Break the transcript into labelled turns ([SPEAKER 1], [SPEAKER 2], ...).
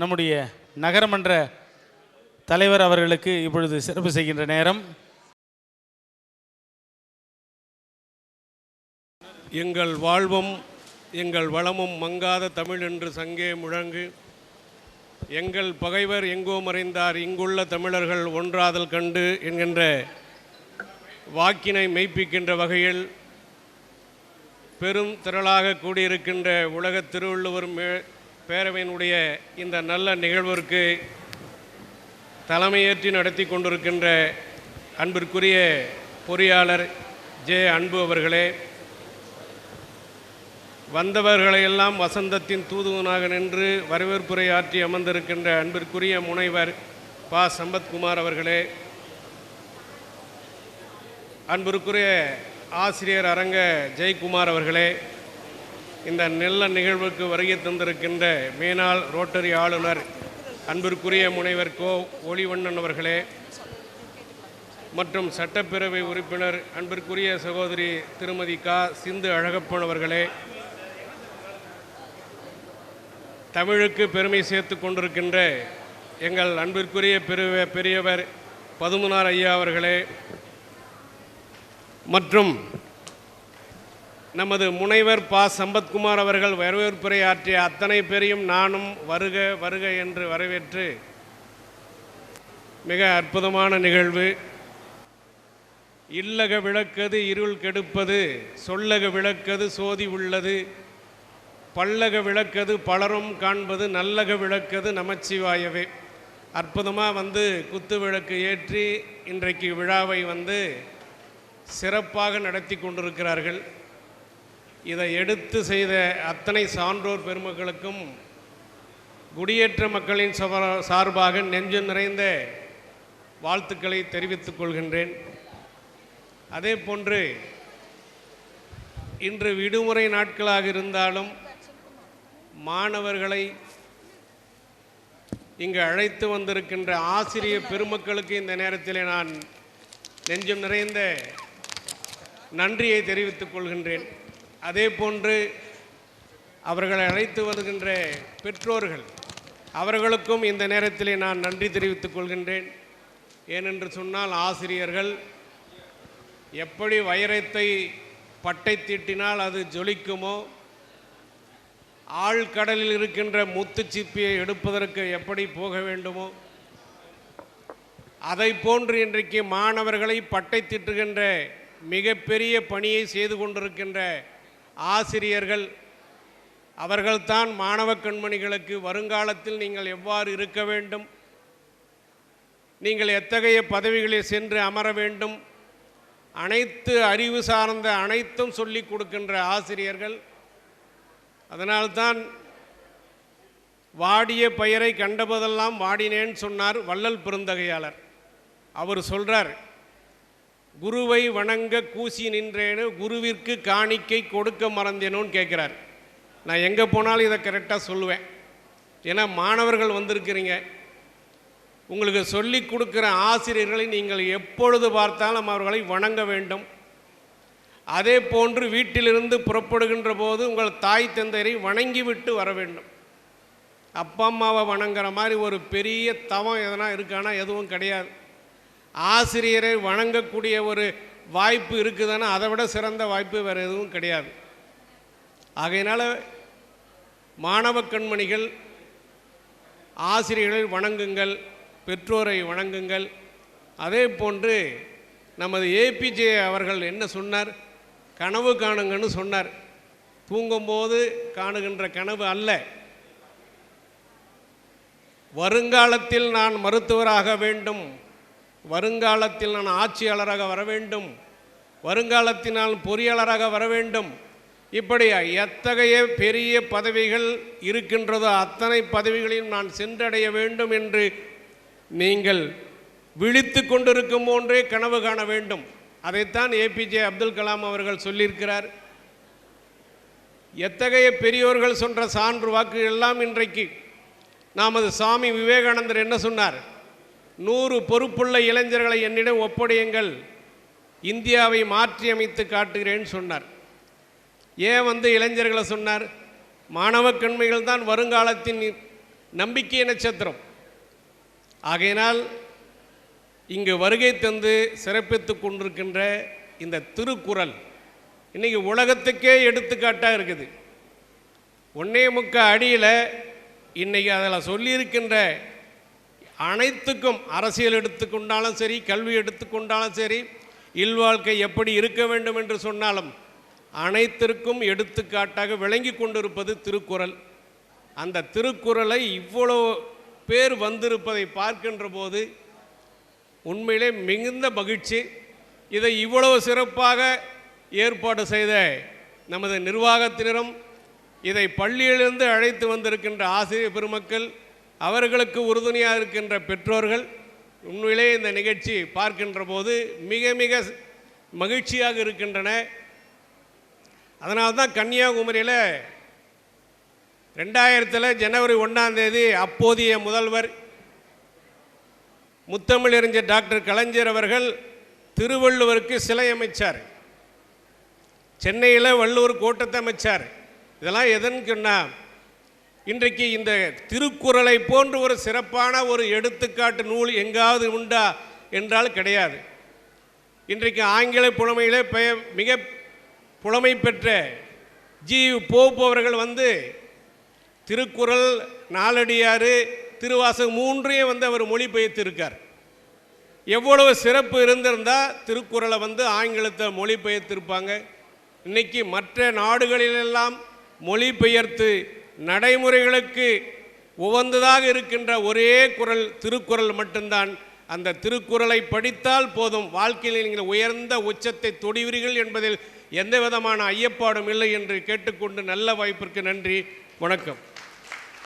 [SPEAKER 1] நம்முடைய நகரமன்ற தலைவர் அவர்களுக்கு இப்பொழுது சிறப்பு செய்கின்ற நேரம்.
[SPEAKER 2] எங்கள் வாழ்வும் எங்கள் வளமும் மங்காத தமிழ் என்று சங்கே முழங்கு. எங்கள் பகைவர் எங்கோ மறைந்தார், இங்குள்ள தமிழர்கள் ஒன்றாதல் கண்டு என்கின்ற வாக்கினை மெய்ப்பிக்கின்ற வகையில் பெரும் திரளாக கூடியிருக்கின்ற உலக திருவள்ளுவர் பேரவையினுடைய இந்த நல்ல நிகழ்விற்கு தலைமையேற்றி நடத்தி கொண்டிருக்கின்ற அன்பிற்குரிய பொறியாளர் ஜே அன்பு அவர்களே, வந்தவர்களையெல்லாம் வசந்தத்தின் தூதுவனாக நின்று வரவேற்புரை ஆற்றி அமர்ந்திருக்கின்ற அன்பிற்குரிய முனைவர் பா சம்பத்குமார் அவர்களே, அன்பிற்குரிய ஆசிரியர் அரங்க ஜெயக்குமார் அவர்களே, இந்த நல்ல நிகழ்வுக்கு வருகை தந்திருக்கின்ற மேனாள் ரோட்டரி ஆளுநர் அன்பிற்குரிய முனைவர் கோ ஒளிவண்ணன் அவர்களே, மற்றும் சட்டப்பேரவை உறுப்பினர் அன்பிற்குரிய சகோதரி திருமதி கா சிந்து அழகப்பன் அவர்களே, தமிழுக்கு பெருமை சேர்த்து கொண்டிருக்கின்ற எங்கள் அன்பிற்குரிய பெரியவர் பதுமனார் ஐயா அவர்களே, மற்றும் நமது முனைவர் பா சம்பத்குமார் அவர்கள் வரவேற்புரை ஆற்றிய அத்தனை பேரையும் நானும் வருக வருக என்று வரவேற்று, மிக அற்புதமான நிகழ்வு. இல்லக விளக்கது இருள் கெடுப்பது, சொல்லக விளக்கது சோதி உள்ளது, பல்லக விளக்கது பலரும் காண்பது, நல்லக விளக்கது நமச்சிவாயவே. அற்புதமாக குத்து விளக்கு ஏற்றி இன்றைக்கு விழாவை சிறப்பாக நடத்தி கொண்டிருக்கிறார்கள். இதை எடுத்து செய்த அத்தனை சான்றோர் பெருமக்களுக்கும் குடியேற்ற மக்களின் சார்பாக நெஞ்சு நிறைந்த வாழ்த்துக்களை தெரிவித்துக் கொள்கின்றேன். அதே போன்று இன்று விடுமுறை நாட்களாக இருந்தாலும் மாணவர்களை இங்கு அழைத்து வந்திருக்கின்ற ஆசிரியர் பெருமக்களுக்கு இந்த நேரத்தில் நான் நெஞ்சம் நிறைந்த நன்றியை தெரிவித்துக் கொள்கின்றேன். அதே போன்று அவர்களை அழைத்து வருகின்ற பெற்றோர்கள் அவர்களுக்கும் இந்த நேரத்தில் நான் நன்றி தெரிவித்துக் கொள்கின்றேன். ஏனென்று சொன்னால் ஆசிரியர்கள் எப்படி வைரத்தை பட்டை தீட்டினால் அது ஜொலிக்குமோ, ஆழ்கடலில் இருக்கின்ற முத்துச்சிப்பியை எடுப்பதற்கு எப்படி போக வேண்டுமோ, அதை போன்று இன்றைக்கு மாணவர்களை பட்டை தீட்டுகின்ற மிகப்பெரிய பணியை செய்து கொண்டிருக்கின்ற ஆசிரியர்கள் அவர்கள்தான் மாணவ கண்மணிகளுக்கு வருங்காலத்தில் நீங்கள் எவ்வாறு இருக்க வேண்டும், நீங்கள் எத்தகைய பதவிகளில் சென்று அமர வேண்டும், அனைத்து அறிவு சார்ந்த அனைத்தும் சொல்லிக் கொடுக்கின்ற ஆசிரியர்கள். அதனால்தான் வாடிய பயிரை கண்டபோதெல்லாம் வாடினேன்னு சொன்னார் வள்ளல் பெருந்தகையாளர். அவர் சொல்கிறார், குருவை வணங்க கூசி நின்றேன்னு குருவிற்கு காணிக்கை கொடுக்க மறந்தேனோன்னு கேட்குறார். நான் எங்கே போனாலும் இதை கரெக்டாக சொல்லுவேன். ஏன்னா மாணவர்கள் வந்திருக்கிறீங்க, உங்களுக்கு சொல்லி கொடுக்குற ஆசிரியர்களை நீங்கள் எப்பொழுது பார்த்தாலும் அவர்களை வணங்க வேண்டும். அதே போன்று வீட்டிலிருந்து புறப்படுகின்ற போது உங்கள் தாய் தந்தையரை வணங்கிவிட்டு வர வேண்டும். அப்பா அம்மாவை வணங்குற மாதிரி ஒரு பெரிய தவம் எதனா இருக்கானா? எதுவும் கிடையாது. ஆசிரியரை வணங்கக்கூடிய ஒரு வாய்ப்பு இருக்குதுன்னா அதை விட சிறந்த வாய்ப்பு வேறு எதுவும் கிடையாது. ஆகையினால் மாணவ கண்மணிகள் ஆசிரியர்களை வணங்குங்கள், பெற்றோரை வணங்குங்கள். அதே போன்று நமது ஏபிஜே அவர்கள் என்ன சொன்னார்? கனவு காணுங்கன்னு சொன்னார். தூங்கும்போது காணுகின்ற கனவு அல்ல, வருங்காலத்தில் நான் மருத்துவராக வேண்டும், வருங்காலத்தில் நான் ஆட்சியாளராக வர வேண்டும், வருங்காலத்தில் நான் பொறியாளராக வர வேண்டும், இப்படி எத்தகைய பெரிய பதவிகள் இருக்கின்றதோ அத்தனை பதவிகளையும் நான் சென்றடைய வேண்டும் என்று நீங்கள் விழித்து கொண்டிருக்கும் போன்றே கனவு காண வேண்டும். அதைத்தான் ஏபிஜே அப்துல் கலாம் அவர்கள் சொல்லியிருக்கிறார். எத்தகைய பெரியோர்கள் சொன்ன சான்று வாக்கு எல்லாம் இன்றைக்கு நமது சுவாமி விவேகானந்தர் என்ன சொன்னார்? 100 பொறுப்புள்ள இளைஞர்களை என்னிடம் ஒப்படையுங்கள், இந்தியாவை மாற்றி அமைத்து காட்டுகிறேன்னு சொன்னார். ஏன் இளைஞர்களை சொன்னார்? மாணவ கண்மைகள் தான் வருங்காலத்தின் நம்பிக்கை நட்சத்திரம். ஆகையினால் இங்கு வருகை தந்து சிறப்பித்து கொண்டிருக்கின்ற இந்த திருக்குறள் இன்றைக்கி உலகத்துக்கே எடுத்துக்காட்டாக இருக்குது. 1.25 அடியில் இன்றைக்கி அதில் சொல்லியிருக்கின்ற அனைத்துக்கும், அரசியல் எடுத்துக்கொண்டாலும் சரி, கல்வி எடுத்துக்கொண்டாலும் சரி, இல்வாழ்க்கை எப்படி இருக்க வேண்டும் என்று சொன்னாலும் அனைத்திற்கும் எடுத்துக்காட்டாக விளங்கி கொண்டிருப்பது திருக்குறள். அந்த திருக்குறளை இவ்வளோ பேர் வந்திருப்பதை பார்க்கின்ற போது உண்மையிலே மிகுந்த மகிழ்ச்சி. இதை இவ்வளவு சிறப்பாக ஏற்பாடு செய்த நமது நிர்வாகத்தினரும், இதை பள்ளியிலிருந்து அழைத்து வந்திருக்கின்ற ஆசிரியர் பெருமக்கள், அவர்களுக்கு உறுதுணையாக இருக்கின்ற பெற்றோர்கள், உண்மையிலே இந்த நிகழ்ச்சி பார்க்கின்ற போது மிக மிக மகிழ்ச்சியாக இருக்கின்றன. அதனால்தான் கன்னியாகுமரியில் 2000 ஜனவரி 1 அப்போதைய முதல்வர் முத்தமிழறிஞர் டாக்டர் கலைஞர் அவர்கள் திருவள்ளுவருக்கு சிலை அமைச்சார். சென்னையில் வள்ளுவர் கோட்டத்தை அமைச்சார். இதெல்லாம் எதன்னு சொன்னால், இன்றைக்கு இந்த திருக்குறளை போன்று ஒரு சிறப்பான ஒரு எடுத்துக்காட்டு நூல் எங்காவது உண்டா என்றால் கிடையாது. இன்றைக்கு ஆங்கில புலமையிலே மிக புலமை பெற்ற போப் அவர்கள் வந்து திருக்குறள், நாலடியாறு, திருவாசகம் 3ஐயும் வந்து அவர் மொழிபெயர்த்திருக்கார். எவ்வளவு சிறப்பு இருந்திருந்தால் திருக்குறளை வந்து ஆங்கிலத்தை மொழிபெயர்த்திருப்பாங்க. இன்றைக்கி மற்ற நாடுகளிலெல்லாம் மொழிபெயர்த்து நடைமுறைகளுக்கு உகந்ததாக இருக்கின்ற ஒரே குறள் திருக்குறள் மட்டும்தான். அந்த திருக்குறளை படித்தால் போதும், வாழ்க்கையில் நீங்கள் உயர்ந்த உச்சத்தை தொடுவீர்கள் என்பதில் எந்த விதமான ஐயப்பாடும் இல்லை என்று கேட்டுக்கொண்டு நல்ல வாய்ப்பிற்கு நன்றி, வணக்கம்.